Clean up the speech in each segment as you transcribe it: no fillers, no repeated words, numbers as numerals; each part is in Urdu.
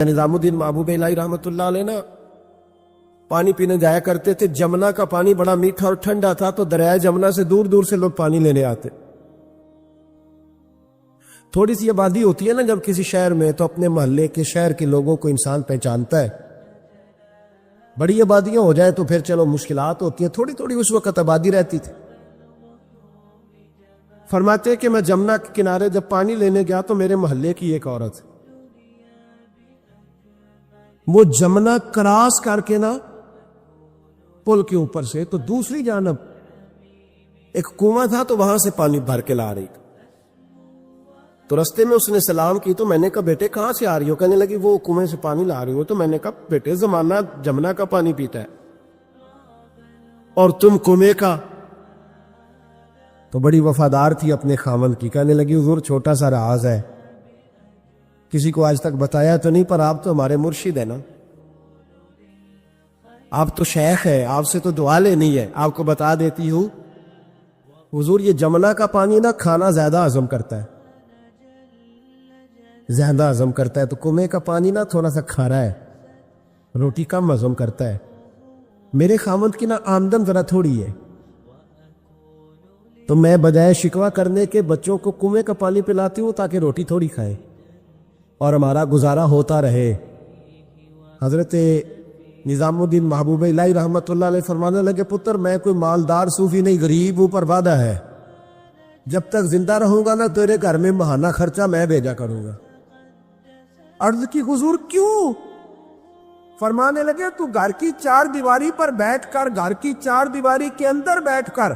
نظام الدین محبوب الہی رحمۃ اللہ علیہ نا پانی پینے جایا کرتے تھے. جمنا کا پانی بڑا میٹھا اور ٹھنڈا تھا تو دریائے جمنا سے دور دور سے لوگ پانی لینے آتے. تھوڑی سی آبادی ہوتی ہے نا جب کسی شہر میں تو اپنے محلے کے شہر کے لوگوں کو انسان پہچانتا ہے. بڑی آبادیاں ہو جائیں تو پھر چلو مشکلات ہوتی ہیں. تھوڑی تھوڑی اس وقت آبادی رہتی تھی. فرماتے کہ میں جمنا کے کنارے جب پانی لینے گیا تو میرے محلے کی ایک عورت وہ جمنا کراس کر کے نا پل کے اوپر سے تو دوسری جانب ایک کنواں تھا تو وہاں سے پانی بھر کے لا رہی تھی. تو رستے میں اس نے سلام کی تو میں نے کہا بیٹے کہاں سے آ رہی ہو؟ کہنے لگی وہ کنویں سے پانی لا رہی ہو. تو میں نے کہا بیٹے زمانہ جمنا کا پانی پیتا ہے اور تم کنویں کا. تو بڑی وفادار تھی اپنے خاوند کی. کہنے لگی حضور چھوٹا سا راز ہے, کسی کو آج تک بتایا تو نہیں, پر آپ تو ہمارے مرشد ہیں نا, آپ تو شیخ ہے, آپ سے تو دعا لینی ہے, آپ کو بتا دیتی ہوں. حضور یہ جمنا کا پانی نا کھانا زیادہ ہضم کرتا ہے, زیادہ ہضم کرتا ہے. تو کنویں کا پانی نا تھوڑا سا کھارا ہے, روٹی کم ہضم کرتا ہے. میرے خاوند کی نا آمدن ذرا تھوڑی ہے تو میں بجائے شکوہ کرنے کے بچوں کو کنویں کا پانی پلاتی ہوں تاکہ روٹی تھوڑی کھائیں اور ہمارا گزارا ہوتا رہے. حضرت نظام الدین محبوب الہی رحمۃ اللہ علیہ فرمانے لگے پتر میں کوئی مالدار صوفی نہیں, غریب اوپر وعدہ ہے, جب تک زندہ رہوں گا نا تیرے گھر میں ماہانہ خرچہ میں بھیجا کروں گا. عرض کی حضور کیوں؟ فرمانے لگے تو گھر کی چار دیواری پر بیٹھ کر, گھر کی چار دیواری کے اندر بیٹھ کر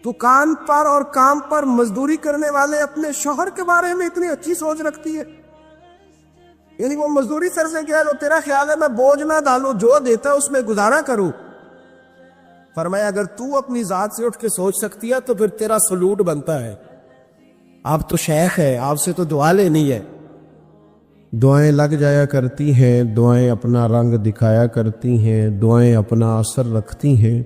دکان پر اور کام پر مزدوری کرنے والے اپنے شوہر کے بارے میں اتنی اچھی سوچ رکھتی ہے. یعنی وہ مزدوری سر سے کہہ لو تیرا خیال ہے میں بوجھ نہ ڈالوں, جو دیتا اس میں گزارا کروں. فرمایا اگر تو اپنی ذات سے اٹھ کے سوچ سکتی ہے تو پھر تیرا سلوٹ بنتا ہے. آپ تو شیخ ہے, آپ سے تو دعا لینی ہے. دعائیں لگ جایا کرتی ہیں, دعائیں اپنا رنگ دکھایا کرتی ہیں, دعائیں اپنا اثر رکھتی ہیں.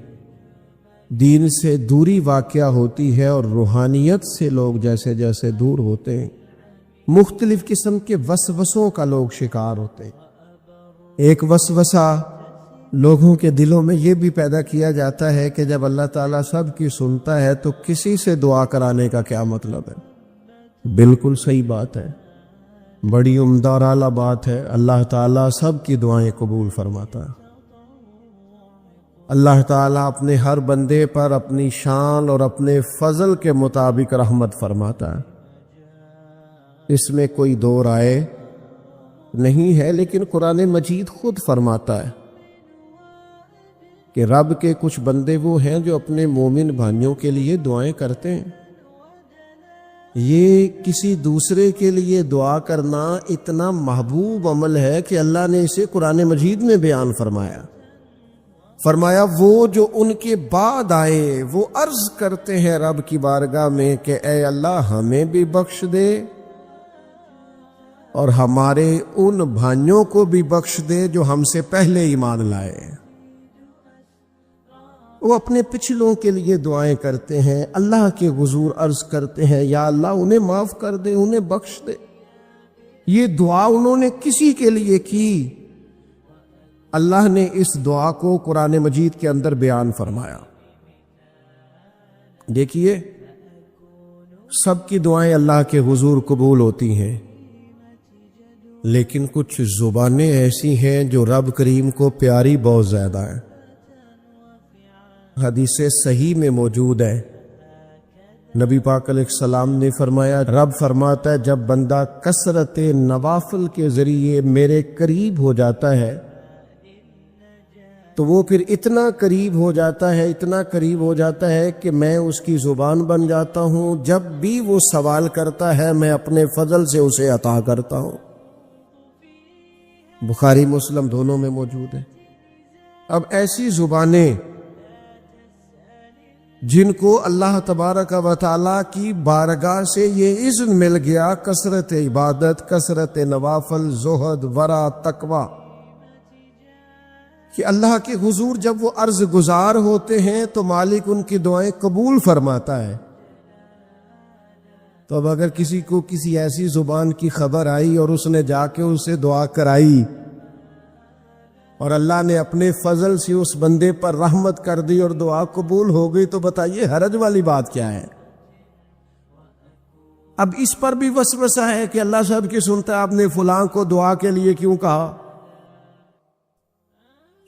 دین سے دوری واقع ہوتی ہے اور روحانیت سے لوگ جیسے جیسے دور ہوتے ہیں مختلف قسم کے وسوسوں کا لوگ شکار ہوتے ہیں. ایک وسوسہ لوگوں کے دلوں میں یہ بھی پیدا کیا جاتا ہے کہ جب اللہ تعالیٰ سب کی سنتا ہے تو کسی سے دعا کرانے کا کیا مطلب ہے. بالکل صحیح بات ہے, بڑی عمدہ اور اعلیٰ بات ہے. اللہ تعالیٰ سب کی دعائیں قبول فرماتا ہے. اللہ تعالیٰ اپنے ہر بندے پر اپنی شان اور اپنے فضل کے مطابق رحمت فرماتا ہے, اس میں کوئی دو رائے نہیں ہے. لیکن قرآن مجید خود فرماتا ہے کہ رب کے کچھ بندے وہ ہیں جو اپنے مومن بھائیوں کے لیے دعائیں کرتے ہیں. یہ کسی دوسرے کے لیے دعا کرنا اتنا محبوب عمل ہے کہ اللہ نے اسے قرآن مجید میں بیان فرمایا. فرمایا وہ جو ان کے بعد آئے وہ عرض کرتے ہیں رب کی بارگاہ میں کہ اے اللہ ہمیں بھی بخش دے اور ہمارے ان بھائیوں کو بھی بخش دے جو ہم سے پہلے ایمان لائے. وہ اپنے پچھلوں کے لیے دعائیں کرتے ہیں, اللہ کے حضور عرض کرتے ہیں یا اللہ انہیں معاف کر دے, انہیں بخش دے. یہ دعا انہوں نے کسی کے لیے کی, اللہ نے اس دعا کو قرآن مجید کے اندر بیان فرمایا. دیکھیے سب کی دعائیں اللہ کے حضور قبول ہوتی ہیں, لیکن کچھ زبانیں ایسی ہیں جو رب کریم کو پیاری بہت زیادہ ہیں. حدیث صحیح میں موجود ہے, نبی پاک علیہ السلام نے فرمایا رب فرماتا ہے جب بندہ کثرت نوافل کے ذریعے میرے قریب ہو جاتا ہے تو وہ پھر اتنا قریب ہو جاتا ہے, اتنا قریب ہو جاتا ہے کہ میں اس کی زبان بن جاتا ہوں. جب بھی وہ سوال کرتا ہے میں اپنے فضل سے اسے عطا کرتا ہوں. بخاری مسلم دونوں میں موجود ہے. اب ایسی زبانیں جن کو اللہ تبارک و تعالیٰ کی بارگاہ سے یہ اذن مل گیا کثرت عبادت, کثرت نوافل, زہد, ورع, تقوی, کہ اللہ کے حضور جب وہ عرض گزار ہوتے ہیں تو مالک ان کی دعائیں قبول فرماتا ہے. تو اب اگر کسی کو کسی ایسی زبان کی خبر آئی اور اس نے جا کے اسے دعا کرائی اور اللہ نے اپنے فضل سے اس بندے پر رحمت کر دی اور دعا قبول ہو گئی، تو بتائیے حرج والی بات کیا ہے؟ اب اس پر بھی وسوسہ ہے کہ اللہ سب کی سنتا ہے، آپ نے فلاں کو دعا کے لیے کیوں کہا؟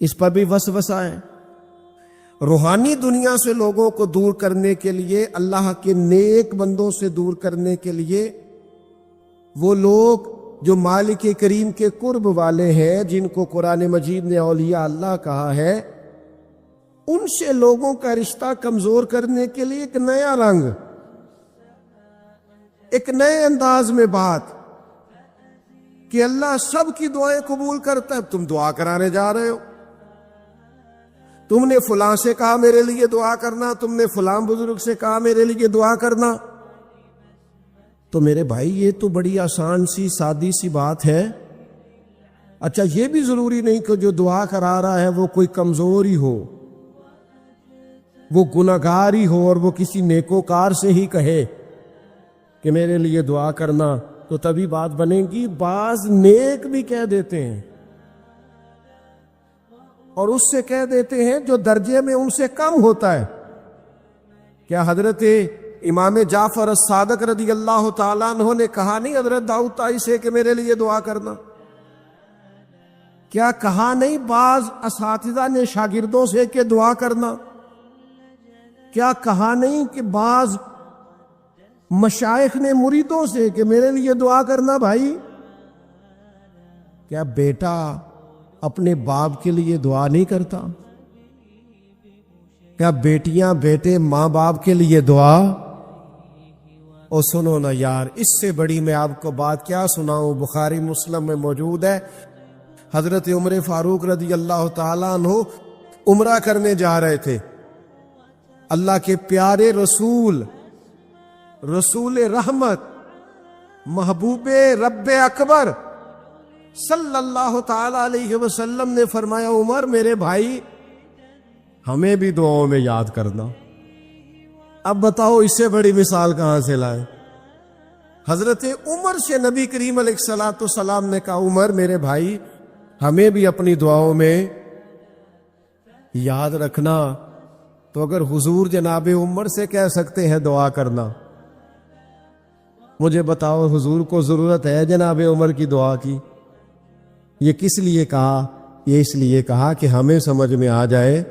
اس پر بھی وسوسہ ہے۔ روحانی دنیا سے لوگوں کو دور کرنے کے لیے، اللہ کے نیک بندوں سے دور کرنے کے لیے، وہ لوگ جو مالک کریم کے قرب والے ہیں، جن کو قرآن مجید نے اولیاء اللہ کہا ہے، ان سے لوگوں کا رشتہ کمزور کرنے کے لیے ایک نیا رنگ، ایک نئے انداز میں بات کہ اللہ سب کی دعائیں قبول کرتا ہے۔ تم دعا کرانے جا رہے ہو، تم نے فلاں سے کہا میرے لیے دعا کرنا، تم نے فلاں بزرگ سے کہا میرے لیے دعا کرنا، تو میرے بھائی یہ تو بڑی آسان سی سادی سی بات ہے۔ اچھا، یہ بھی ضروری نہیں کہ جو دعا کرا رہا ہے وہ کوئی کمزور ہی ہو، وہ گناہگار ہی ہو، اور وہ کسی نیکوکار سے ہی کہے کہ میرے لیے دعا کرنا تو تبھی بات بنے گی۔ بعض نیک بھی کہہ دیتے ہیں اور اس سے کہہ دیتے ہیں جو درجے میں ان سے کم ہوتا ہے۔ کیا حضرت امام جعفر الصادق رضی اللہ تعالیٰ عنہ نے کہا نہیں حضرت داؤد طائی سے کہ میرے لیے دعا کرنا؟ کیا کہا نہیں بعض اساتذہ نے شاگردوں سے کہ دعا کرنا؟ کیا کہا نہیں کہ بعض مشائخ نے مریدوں سے کہ میرے لیے دعا کرنا بھائی؟ کیا بیٹا اپنے باپ کے لیے دعا نہیں کرتا؟ کیا بیٹیاں بیٹے ماں باپ کے لیے دعا؟ اور سنو نا یار، اس سے بڑی میں آپ کو بات کیا سناؤں، بخاری مسلم میں موجود ہے، حضرت عمر فاروق رضی اللہ تعالیٰ عنہ عمرہ کرنے جا رہے تھے۔ اللہ کے پیارے رسول، رسول رحمت، محبوب رب اکبر صلی اللہ تعالی علیہ وسلم نے فرمایا، عمر میرے بھائی ہمیں بھی دعاؤں میں یاد کرنا۔ اب بتاؤ اس سے بڑی مثال کہاں سے لائے؟ حضرت عمر سے نبی کریم علیہ الصلوۃ والسلام نے کہا، عمر میرے بھائی ہمیں بھی اپنی دعاؤں میں یاد رکھنا۔ تو اگر حضور جناب عمر سے کہہ سکتے ہیں دعا کرنا، مجھے بتاؤ حضور کو ضرورت ہے جناب عمر کی دعا کی؟ یہ کس لیے کہا؟ یہ اس لیے کہا کہ ہمیں سمجھ میں آ جائے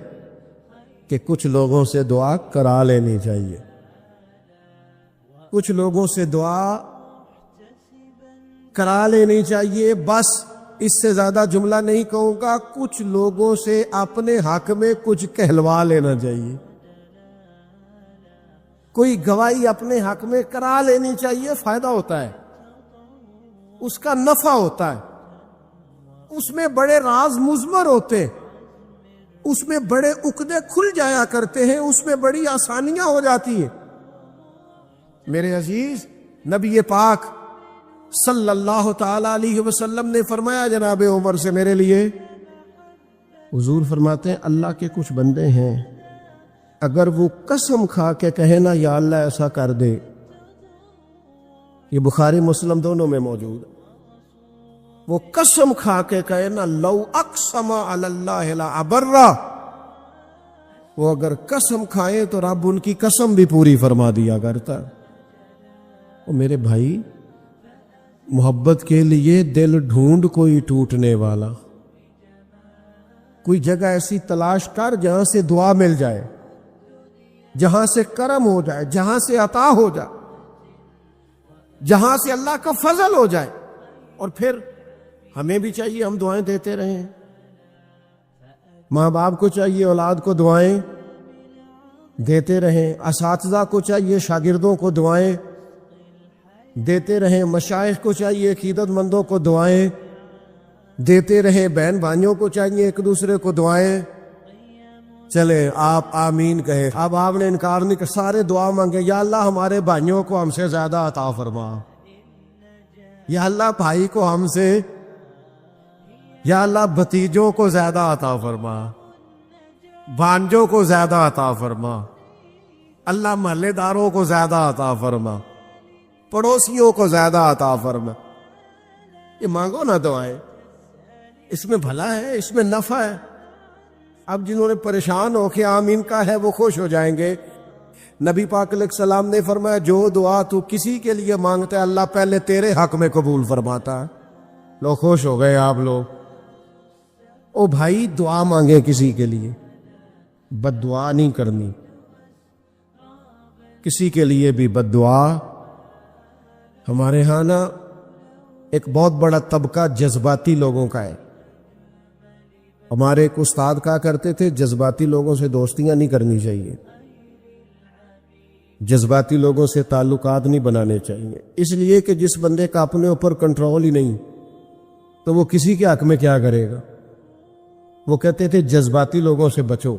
کہ کچھ لوگوں سے دعا کرا لینی چاہیے، کچھ لوگوں سے دعا کرا لینی چاہیے۔ بس اس سے زیادہ جملہ نہیں کہوں گا، کچھ لوگوں سے اپنے حق میں کچھ کہلوا لینا چاہیے، کوئی گواہی اپنے حق میں کرا لینی چاہیے۔ فائدہ ہوتا ہے، اس کا نفع ہوتا ہے، اس میں بڑے راز مضمر ہوتے، اس میں بڑے عقدے کھل جایا کرتے ہیں، اس میں بڑی آسانیاں ہو جاتی ہیں۔ میرے عزیز، نبی پاک صلی اللہ تعالی علیہ وسلم نے فرمایا جناب عمر سے میرے لیے، حضور فرماتے ہیں اللہ کے کچھ بندے ہیں اگر وہ قسم کھا کے کہے نا یا اللہ ایسا کر دے، یہ بخاری مسلم دونوں میں موجود ہے، وہ قسم کھا کے کہے نا لو اقسم علی اللہ لابرہ، وہ اگر قسم کھائے تو رب ان کی قسم بھی پوری فرما دیا کرتا۔ اور میرے بھائی، محبت کے لیے دل ڈھونڈ کوئی ٹوٹنے والا، کوئی جگہ ایسی تلاش کر جہاں سے دعا مل جائے، جہاں سے کرم ہو جائے، جہاں سے عطا ہو جائے، جہاں سے اللہ کا فضل ہو جائے۔ اور پھر ہمیں بھی چاہیے ہم دعائیں دیتے رہیں، ماں باپ کو چاہیے اولاد کو دعائیں دیتے رہیں، اساتذہ کو چاہیے شاگردوں کو دعائیں دیتے رہیں، مشائخ کو چاہیے عقیدت مندوں کو دعائیں دیتے رہیں، بہن بھائیوں کو چاہیے ایک دوسرے کو دعائیں۔ چلے آپ آمین کہے، اب آپ نے انکار نہیں کہ سارے دعا مانگے، یا اللہ ہمارے بھائیوں کو ہم سے زیادہ عطا فرما، یا اللہ بھائی کو ہم سے، یا اللہ بھتیجوں کو زیادہ عطا فرما، بھانجوں کو زیادہ عطا فرما، اللہ محلے داروں کو زیادہ عطا فرما۔ پڑوسیوں کو زیادہ عطا فرما. یہ مانگو نا دعائیں، اس میں بھلا ہے، اس میں نفع ہے. اب جنہوں نے پریشان ہو کے آمین کا ہے وہ خوش ہو جائیں گے. نبی پاک علیہ السلام نے فرمایا جو دعا تو کسی کے لیے مانگتا ہے اللہ پہلے تیرے حق میں قبول فرماتا ہے. لوگ خوش ہو گئے آپ لوگ. او بھائی دعا مانگے کسی کے لیے، بد دعا نہیں کرنی. کسی کے لیے بھی بد دعا. ہمارے ہاں نا ایک بہت بڑا طبقہ جذباتی لوگوں کا ہے. ہمارے ایک استاد کہا کرتے تھے جذباتی لوگوں سے دوستیاں نہیں کرنی چاہیے، جذباتی لوگوں سے تعلقات نہیں بنانے چاہیے. اس لیے کہ جس بندے کا اپنے اوپر کنٹرول ہی نہیں تو وہ کسی کے حق میں کیا کرے گا. وہ کہتے تھے جذباتی لوگوں سے بچو.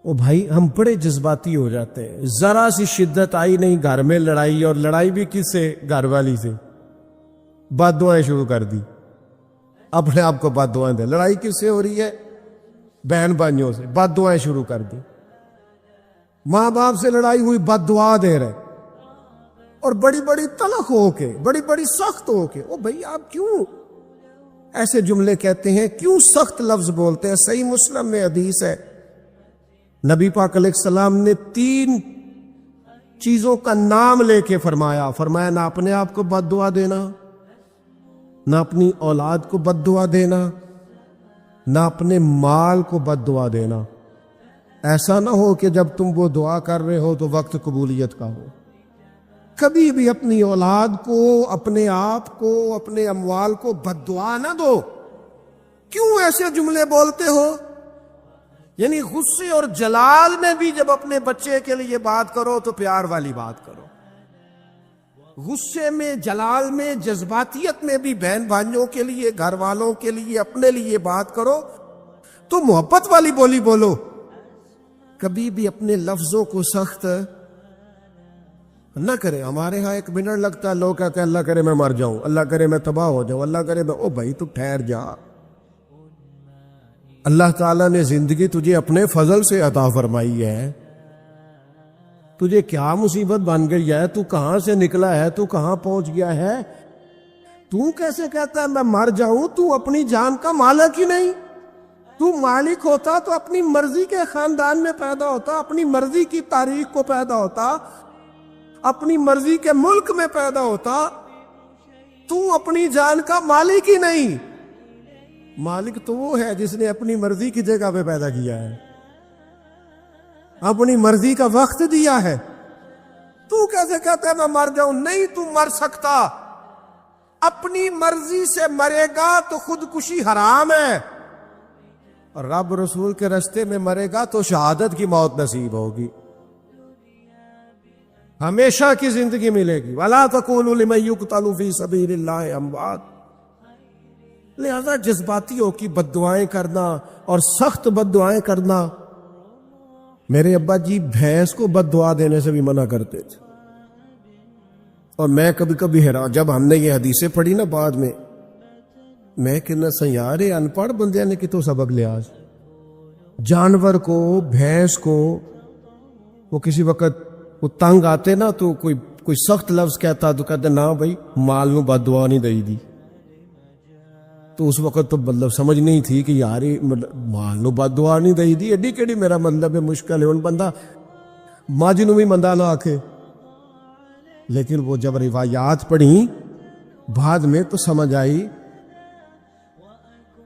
وہ بھائی ہم بڑے جذباتی ہو جاتے ہیں، ذرا سی شدت آئی نہیں گھر میں لڑائی، اور لڑائی بھی کس سے؟ گھر والی سے. بد دعائیں شروع کر دی، اپنے آپ کو بد دعائیں دے. لڑائی کس سے ہو رہی ہے؟ بہن بھائیوں سے. بد دعائیں شروع کر دی. ماں باپ سے لڑائی ہوئی، بد دعا دے رہے، اور بڑی بڑی تلخ ہو کے، بڑی بڑی سخت ہو کے. او بھائی آپ کیوں ایسے جملے کہتے ہیں؟ کیوں سخت لفظ بولتے ہیں؟ صحیح مسلم میں حدیث ہے، نبی پاک علیہ السلام نے 3 چیزوں کا نام لے کے فرمایا نہ اپنے آپ کو بد دعا دینا، نہ اپنی اولاد کو بد دعا دینا، نہ اپنے مال کو بد دعا دینا. ایسا نہ ہو کہ جب تم وہ دعا کر رہے ہو تو وقت قبولیت کا ہو. کبھی بھی اپنی اولاد کو، اپنے آپ کو، اپنے اموال کو بد دعا نہ دو. کیوں ایسے جملے بولتے ہو؟ یعنی غصے اور جلال میں بھی جب اپنے بچے کے لیے بات کرو تو پیار والی بات کرو. غصے میں، جلال میں، جذباتیت میں بھی بہن بھائیوں کے لیے، گھر والوں کے لیے، اپنے لیے بات کرو تو محبت والی بولی بولو. کبھی بھی اپنے لفظوں کو سخت نہ کرے. ہمارے ہاں 1 منٹ لگتا ہے، لوگ کہتے ہیں اللہ کرے میں مر جاؤں، اللہ کرے میں تباہ ہو جاؤں، اللہ کرے میں. او بھائی تو ٹھہر جا. اللہ تعالیٰ نے زندگی تجھے اپنے فضل سے عطا فرمائی ہے. تجھے کیا مصیبت بن گئی ہے؟ تو کہاں سے نکلا ہے؟ تو کہاں پہنچ گیا ہے؟ تو کیسے کہتا ہے میں مر جاؤں؟ تو اپنی جان کا مالک ہی نہیں. تو مالک ہوتا تو اپنی مرضی کے خاندان میں پیدا ہوتا، اپنی مرضی کی تاریخ کو پیدا ہوتا، اپنی مرضی کے ملک میں پیدا ہوتا. تو اپنی جان کا مالک ہی نہیں. مالک تو وہ ہے جس نے اپنی مرضی کی جگہ پہ پیدا کیا ہے، اپنی مرضی کا وقت دیا ہے. تو کیسے کہتا ہے میں مر جاؤں؟ نہیں، تو مر سکتا. اپنی مرضی سے مرے گا تو خودکشی حرام ہے، اور رب رسول کے راستے میں مرے گا تو شہادت کی موت نصیب ہوگی، ہمیشہ کی زندگی ملے گی. وَلَا تَقُولُوا لِمَن يُقْتَلُ فِي سَبِيلِ اللَّهِ أَمْوَاتٌ. لہذا جذباتیوں کی بد دعائیں کرنا اور سخت بد دعائیں کرنا. میرے ابا جی بھینس کو بد دعا دینے سے بھی منع کرتے تھے. اور میں کبھی کبھی حیران، جب ہم نے یہ حدیثیں پڑھی نا بعد میں کہنا سیارے ان پڑھ بندے نے کتوں سبق لیا. جانور کو، بھینس کو، وہ کسی وقت وہ تنگ آتے نا تو کوئی سخت لفظ کہتا تو کہتے نہ بھائی مال نو بد دعا نہیں دئی دی. تو اس وقت تو مطلب سمجھ نہیں تھی کہ یار مال نو بد دعا نہیں دئی دی، ایڈی کیڑی میرا مطلب ہے مشکل ہے. ان بندہ ماجی نو بھی مندہ نہ آکھے. لیکن وہ جب روایات پڑھی بعد میں تو سمجھ آئی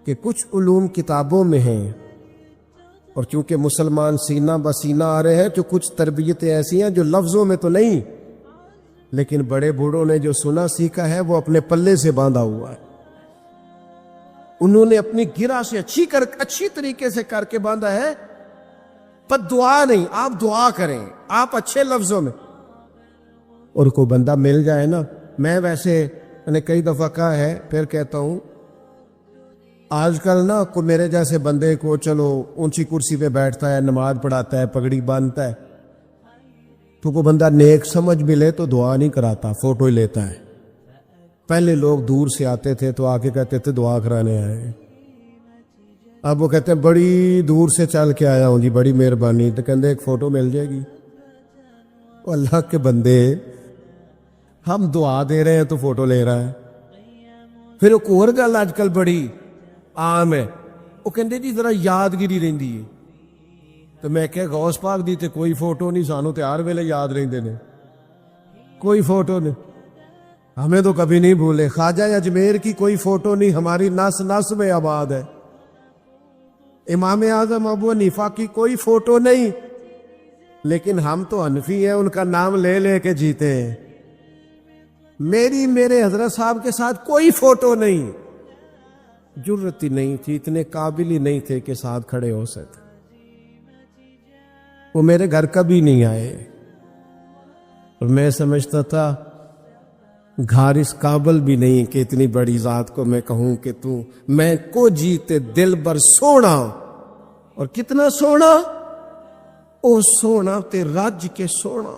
کہ کچھ علوم کتابوں میں ہیں، اور چونکہ مسلمان سینہ بسینہ آ رہے ہیں تو کچھ تربیتیں ایسی ہیں جو لفظوں میں تو نہیں، لیکن بڑے بوڑھوں نے جو سنا سیکھا ہے وہ اپنے پلے سے باندھا ہوا ہے. انہوں نے اپنی گرہ سے اچھی طریقے سے کر کے باندھا ہے. پر دعا نہیں، آپ دعا کریں، آپ اچھے لفظوں میں. اور کوئی بندہ مل جائے نا، میں ویسے میں نے کئی دفعہ کہا ہے پھر کہتا ہوں، آج کل نا کوئی میرے جیسے بندے کو چلو اونچی کرسی پہ بیٹھتا ہے، نماز پڑھاتا ہے، پگڑی باندھتا ہے، تو کوئی بندہ نیک سمجھ ملے تو دعا نہیں کراتا، فوٹو ہی لیتا ہے. پہلے لوگ دور سے آتے تھے تو آ کے کہتے تھے دعا کرانے آئے. اب وہ کہتے ہیں بڑی دور سے چل کے آیا ہوں جی، بڑی مہربانی. تو کہتے ایک فوٹو مل جائے گی. اللہ کے بندے ہم دعا دے رہے ہیں تو فوٹو لے رہا ہے. پھر ایک اور گل اج کل بڑی عام ہے, وہ کہندے جی ذرا یادگیری رہندی ہے. تو میں کہ غوث پاک دی تے کوئی فوٹو نہیں, سانو تے ہر ویلے یاد رہندے نے, کوئی فوٹو نہیں, ہمیں تو کبھی نہیں بھولے. خواجہ اجمیر کی کوئی فوٹو نہیں, ہماری نس نس میں آباد ہے. امام اعظم ابو حنیفہ کی کوئی فوٹو نہیں, لیکن ہم تو حنفی ہیں, ان کا نام لے لے کے جیتے ہیں. میرے حضرت صاحب کے ساتھ کوئی فوٹو نہیں, جرت ہی نہیں تھی, اتنے قابل ہی نہیں تھے کہ ساتھ کھڑے ہو سکتے. وہ میرے گھر کبھی نہیں آئے, اور میں سمجھتا تھا گھر اس قابل بھی نہیں کہ اتنی بڑی ذات کو میں کہوں کہ تو میں کو جیتے دل بر سونا. اور کتنا سونا, او سونا تے رج کے سونا,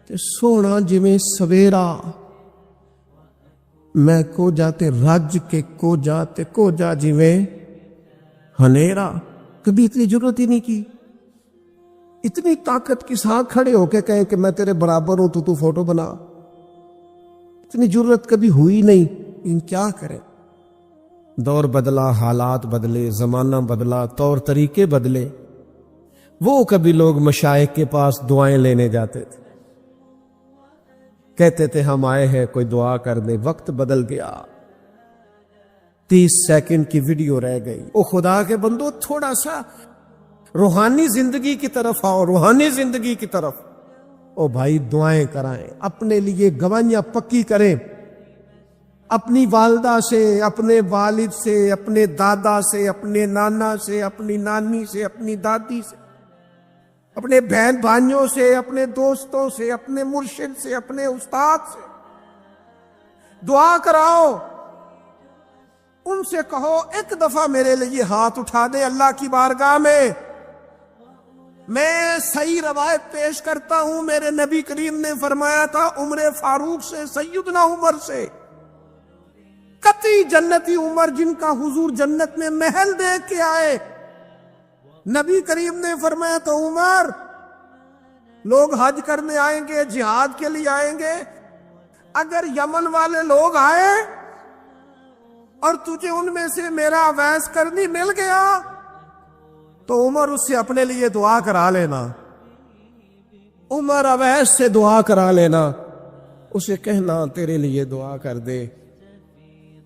تے سونا جویں سویرا. میں کو جاتے رج کے کو جاتے کو جا جویں ہنیرا. کبھی اتنی ضرورت ہی نہیں کی. اتنی طاقت کے ساتھ کھڑے ہو کے کہیں کہ میں تیرے برابر ہوں, تو فوٹو بنا, اتنی ضرورت کبھی ہوئی نہیں. ان کیا کریں, دور بدلا, حالات بدلے, زمانہ بدلا, طور طریقے بدلے. وہ کبھی لوگ مشائخ کے پاس دعائیں لینے جاتے تھے, کہتے تھے ہم آئے ہیں کوئی دعا کر دے. وقت بدل گیا, 30 سیکنڈ کی ویڈیو رہ گئی. او خدا کے بندو, تھوڑا سا روحانی زندگی کی طرف آؤ, روحانی زندگی کی طرف. او بھائی دعائیں کرائیں, اپنے لیے گواہیاں پکی کریں, اپنی والدہ سے, اپنے والد سے, اپنے دادا سے, اپنے نانا سے, اپنی نانی سے, اپنی دادی سے, اپنے بہن بھائیوں سے, اپنے دوستوں سے, اپنے مرشد سے, اپنے استاد سے دعا کراؤ. ان سے کہو ایک دفعہ میرے لیے ہاتھ اٹھا دے اللہ کی بارگاہ میں. میں صحیح روایت پیش کرتا ہوں, میرے نبی کریم نے فرمایا تھا عمر فاروق سے, سیدنا عمر سے, قطعی جنتی عمر جن کا حضور جنت میں محل دیکھ کے آئے. نبی کریم نے فرمایا تو عمر, لوگ حج کرنے آئیں گے, جہاد کے لیے آئیں گے, اگر یمن والے لوگ آئے اور تجھے ان میں سے میرا اویس کرنی مل گیا تو عمر اس سے اپنے لیے دعا کرا لینا. عمر اویس سے دعا کرا لینا, اسے کہنا تیرے لیے دعا کر دے.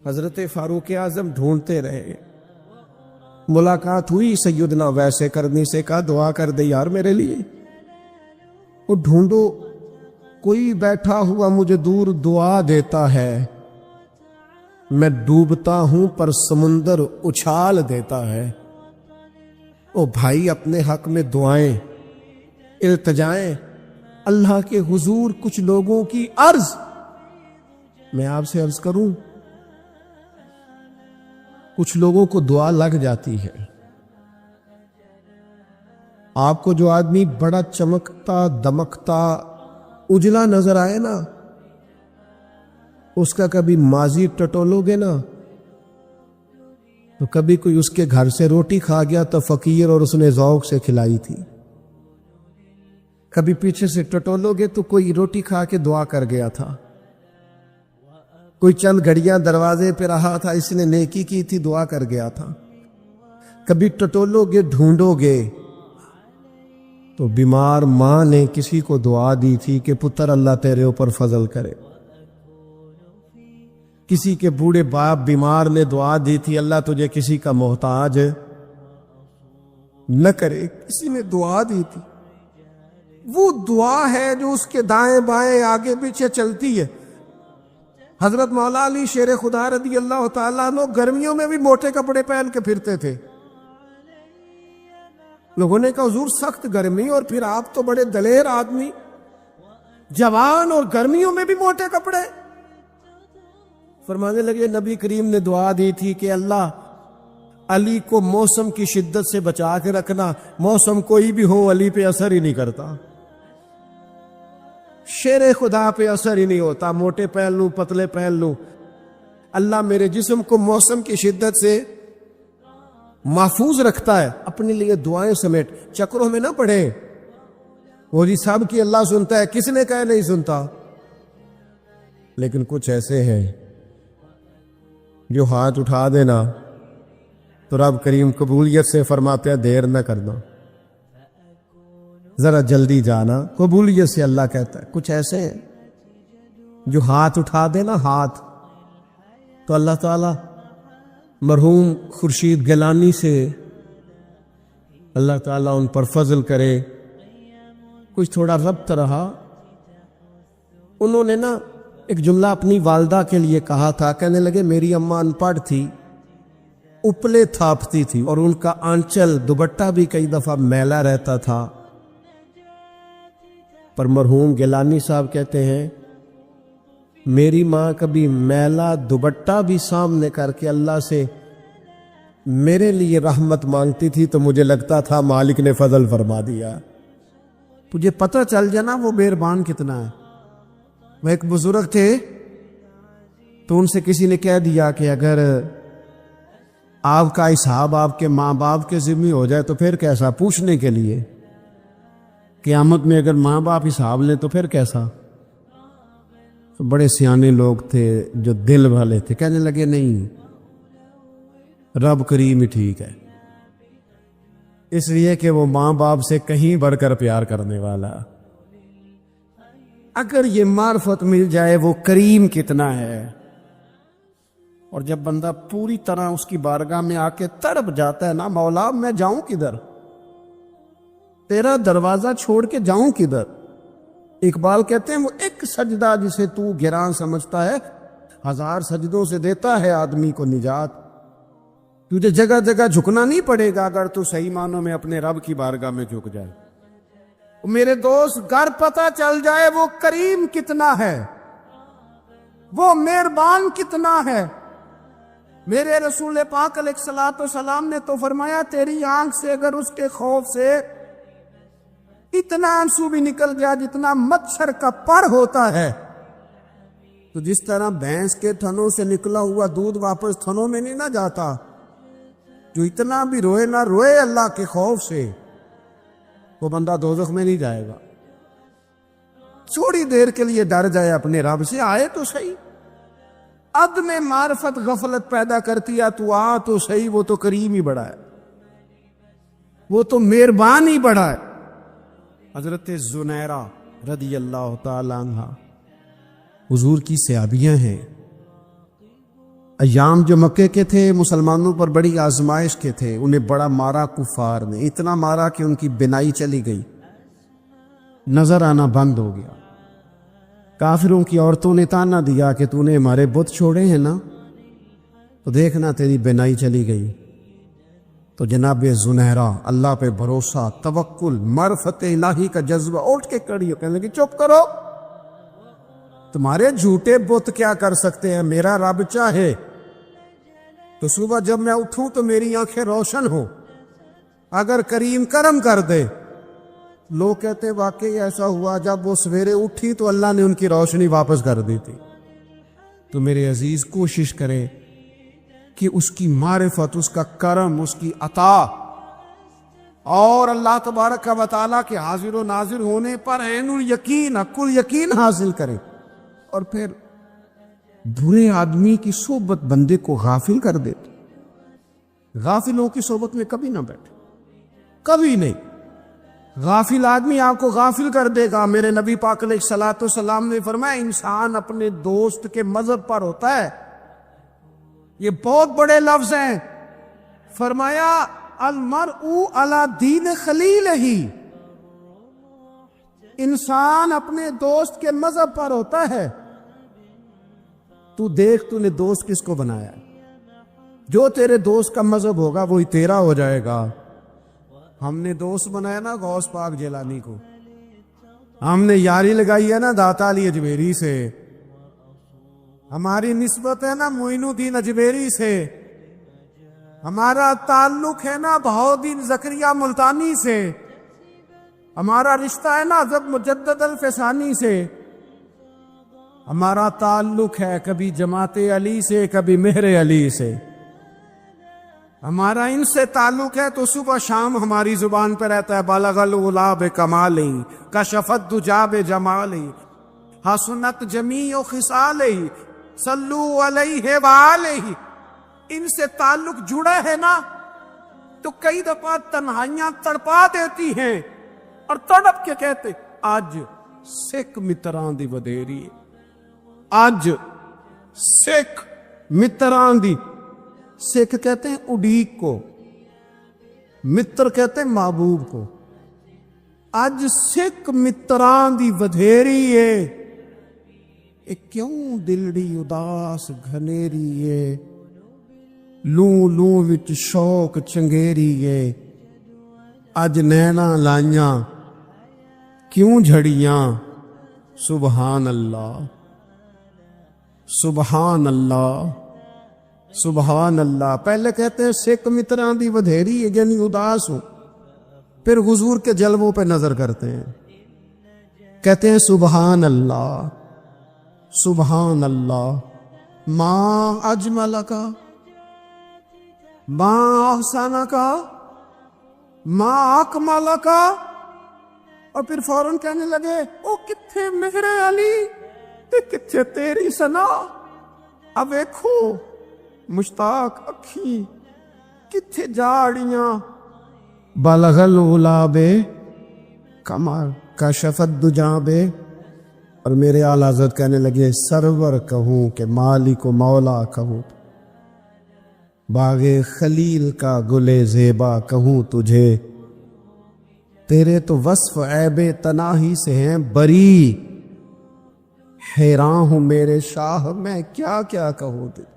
حضرت فاروق اعظم ڈھونڈتے رہے, ملاقات ہوئی سیدنا اویس کرنی سے, کہا دعا کر دے یار میرے لیے. وہ ڈھونڈو, کوئی بیٹھا ہوا مجھے دور دعا دیتا ہے, میں ڈوبتا ہوں پر سمندر اچھال دیتا ہے. او بھائی اپنے حق میں دعائیں, التجائیں اللہ کے حضور. کچھ لوگوں کی عرض, میں آپ سے عرض کروں, کچھ لوگوں کو دعا لگ جاتی ہے. آپ کو جو آدمی بڑا چمکتا دمکتا اجلا نظر آئے نا, اس کا کبھی ماضی ٹٹولو گے نا تو کبھی کوئی اس کے گھر سے روٹی کھا گیا تو فقیر اور اس نے ذوق سے کھلائی تھی. کبھی پیچھے سے ٹٹولو گے تو کوئی روٹی کھا کے دعا کر گیا تھا. کوئی چند گھڑیاں دروازے پہ رہا تھا, اس نے نیکی کی تھی, دعا کر گیا تھا. کبھی ٹٹولو گے, ڈھونڈو گے تو بیمار ماں نے کسی کو دعا دی تھی کہ پتر اللہ تیرے اوپر فضل کرے. کسی کے بوڑھے باپ بیمار نے دعا دی تھی اللہ تجھے کسی کا محتاج نہ کرے. کسی نے دعا دی تھی, وہ دعا ہے جو اس کے دائیں بائیں آگے پیچھے چلتی ہے. حضرت مولا علی شیر خدا رضی اللہ تعالیٰ عنہ گرمیوں میں بھی موٹے کپڑے پہن کے پھرتے تھے. لوگوں نے کہا حضور سخت گرمی اور پھر آپ تو بڑے دلیر آدمی, جوان اور گرمیوں میں بھی موٹے کپڑے. فرمانے لگے نبی کریم نے دعا دی تھی کہ اللہ علی کو موسم کی شدت سے بچا کے رکھنا, موسم کوئی بھی ہو علی پہ اثر ہی نہیں کرتا, شیر خدا پہ اثر ہی نہیں ہوتا. موٹے پہن لوں پتلے پہن لوں, اللہ میرے جسم کو موسم کی شدت سے محفوظ رکھتا ہے. اپنے لیے دعائیں سمیٹ چکروں میں نہ پڑے, وہ جی سب کی اللہ سنتا ہے, کس نے کہا نہیں سنتا. لیکن کچھ ایسے ہیں جو ہاتھ اٹھا دینا تو رب کریم قبولیت سے فرماتے ہیں دیر نہ کرنا، ذرا جلدی جانا، قبولیت سے اللہ کہتا ہے۔ کچھ ایسے ہیں جو ہاتھ اٹھا دینا ہاتھ، تو اللہ تعالیٰ مرحوم خورشید گیلانی سے اللہ تعالیٰ ان پر فضل کرے، کچھ تھوڑا ربط رہا۔ انہوں نے نا ایک جملہ اپنی والدہ کے لیے کہا تھا، کہنے لگے میری اماں ان پڑھ تھی، اپلے تھاپتی تھی، اور ان کا آنچل دوپٹہ بھی کئی دفعہ میلا رہتا تھا، پر مرحوم گیلانی صاحب کہتے ہیں میری ماں کبھی میلا دوپٹہ بھی سامنے کر کے اللہ سے میرے لیے رحمت مانگتی تھی تو مجھے لگتا تھا مالک نے فضل فرما دیا۔ تجھے پتہ چل جانا وہ مہربان کتنا ہے۔ وہ ایک بزرگ تھے تو ان سے کسی نے کہہ دیا کہ اگر آپ کا حساب آپ کے ماں باپ کے ذمہ ہو جائے تو پھر کیسا، پوچھنے کے لیے قیامت میں اگر ماں باپ حساب لیں تو پھر کیسا۔ تو بڑے سیانے لوگ تھے جو دل والے تھے، کہنے لگے نہیں، رب کریم ہی ٹھیک ہے، اس لیے کہ وہ ماں باپ سے کہیں بڑھ کر پیار کرنے والا۔ اگر یہ معرفت مل جائے وہ کریم کتنا ہے، اور جب بندہ پوری طرح اس کی بارگاہ میں آ کے تڑپ جاتا ہے نا، مولا میں جاؤں کدھر، تیرا دروازہ چھوڑ کے جاؤں کدھر۔ اقبال کہتے ہیں وہ ایک سجدہ جسے تو گراں سمجھتا ہے، 1000 سجدوں سے دیتا ہے آدمی کو نجات۔ تجھے جگہ جگہ جھکنا نہیں پڑے گا اگر تو صحیح معنوں میں اپنے رب کی بارگاہ میں جھک جائے۔ میرے دوست گر پتہ چل جائے وہ کریم کتنا ہے، وہ مہربان کتنا ہے۔ میرے رسول پاک علیہ الصلوۃ والسلام نے تو فرمایا تیری آنکھ سے اگر اس کے خوف سے اتنا آنسو بھی نکل گیا جتنا مچھر کا پر ہوتا ہے، تو جس طرح بھینس کے تھنوں سے نکلا ہوا دودھ واپس تھنوں میں نہیں نہ جاتا، جو اتنا بھی روئے نہ روئے اللہ کے خوف سے، وہ بندہ دوزخ میں نہیں جائے گا۔ تھوڑی دیر کے لیے ڈر جائے اپنے رب سے، آئے تو صحیح۔ عدم معرفت غفلت پیدا کرتی ہے، تو آ تو صحیح، وہ تو کریم ہی بڑا ہے، وہ تو مہربان ہی بڑا ہے۔ حضرت زنیرہ رضی اللہ تعالی عنہ حضور کی صحابیاں ہیں۔ ایام جو مکے کے تھے مسلمانوں پر بڑی آزمائش کے تھے، انہیں بڑا مارا کفار نے، اتنا مارا کہ ان کی بینائی چلی گئی، نظر آنا بند ہو گیا۔ کافروں کی عورتوں نے تانا دیا کہ تو نے ہمارے بت چھوڑے ہیں نا، تو دیکھنا تیری بینائی چلی گئی۔ تو جناب زنیرہ اللہ پہ بھروسہ، توکل، معرفت الہی کا جذبہ، اٹھ کے کھڑی ہو، کہنے لگی چپ کرو، تمہارے جھوٹے بت کیا کر سکتے ہیں، میرا رب چاہے تو صبح جب میں اٹھوں تو میری آنکھیں روشن ہوں، اگر کریم کرم کر دے۔ لوگ کہتے ہیں واقعی ایسا ہوا، جب وہ سویرے اٹھی تو اللہ نے ان کی روشنی واپس کر دی تھی۔ تو میرے عزیز کوشش کریں کہ اس کی معرفت، اس کا کرم، اس کی عطا اور اللہ تبارک و تعالیٰ کے حاضر و ناظر ہونے پر عین الیقین، حق الیقین حاصل کرے۔ اور پھر برے آدمی کی صحبت بندے کو غافل کر دیتے، غافلوں کی صحبت میں کبھی نہ بیٹھے، کبھی نہیں۔ غافل آدمی آپ کو غافل کر دے گا۔ میرے نبی پاک علیہ الصلوۃ والسلام نے فرمایا انسان اپنے دوست کے مذہب پر ہوتا ہے۔ یہ بہت بڑے لفظ ہیں۔ فرمایا المرء علی دین خلیلہ، انسان اپنے دوست کے مذہب پر ہوتا ہے۔ تو دیکھ تو نے دوست کس کو بنایا ہے، جو تیرے دوست کا مذہب ہوگا وہی تیرا ہو جائے گا۔ ہم نے دوست بنایا نا غوث پاک جیلانی کو، ہم نے یاری لگائی ہے نا داتا علی اجمیری سے، ہماری نسبت ہے نا معین الدین اجمیری سے، ہمارا تعلق ہے نا بہاؤالدین زکریا ملتانی سے، ہمارا رشتہ ہے نا حضرت مجدد الفسانی سے، ہمارا تعلق ہے کبھی جماعت علی سے، کبھی مہر علی سے۔ ہمارا ان سے تعلق ہے تو صبح شام ہماری زبان پہ رہتا ہے بالغ العلا بکمالہ، کشف الدجی بجمالہ۔ حسنت جمیع خصالہ صلو علیہ وآلہ، ان سے تعلق جڑا ہے نا تو کئی دفعہ تنہائیاں تڑپا دیتی ہیں اور تڑپ کے کہتے آج سکھ متران دی ودیری، آج سکھ متران دی، سکھ کہتے ہیں اڈیق کو، متر کہتے ہیں محبوب کو، آج سکھ متران دی ودھیری ہے، اے کیوں دلڑی اداس گھنیری ہے، لوں لوں وچ شوق چنگیری ہے، اج نینا لائیاں کیوں جھڑیاں، سبحان اللہ سبحان اللہ سبحان اللہ۔ پہلے کہتے ہیں سکھ متران دی ودھیری ہے یعنی اداس ہوں، پھر حضور کے جلووں پہ نظر کرتے ہیں، کہتے ہیں سبحان اللہ سبحان اللہ، ماں اجمل کا، ماں احسن کا، ماں اکمل کا، اور پھر فوراً کہنے لگے او کتھے مہر علی تے کتھے تیری سنا، اب دیکھو مشتاق اکھی کتھے جاڑیاں، بلغ العلا بے کمر کشفت دجا بے، اور میرے اعلیٰ حضرت کہنے لگے سرور کہوں کہ مالک و مولا کہوں، باغ خلیل کا گلے زیبا کہوں تجھے، تیرے تو وصف عیب تناہی سے ہیں بری، حیران ہوں میرے شاہ میں کیا کیا کہوں تجھے۔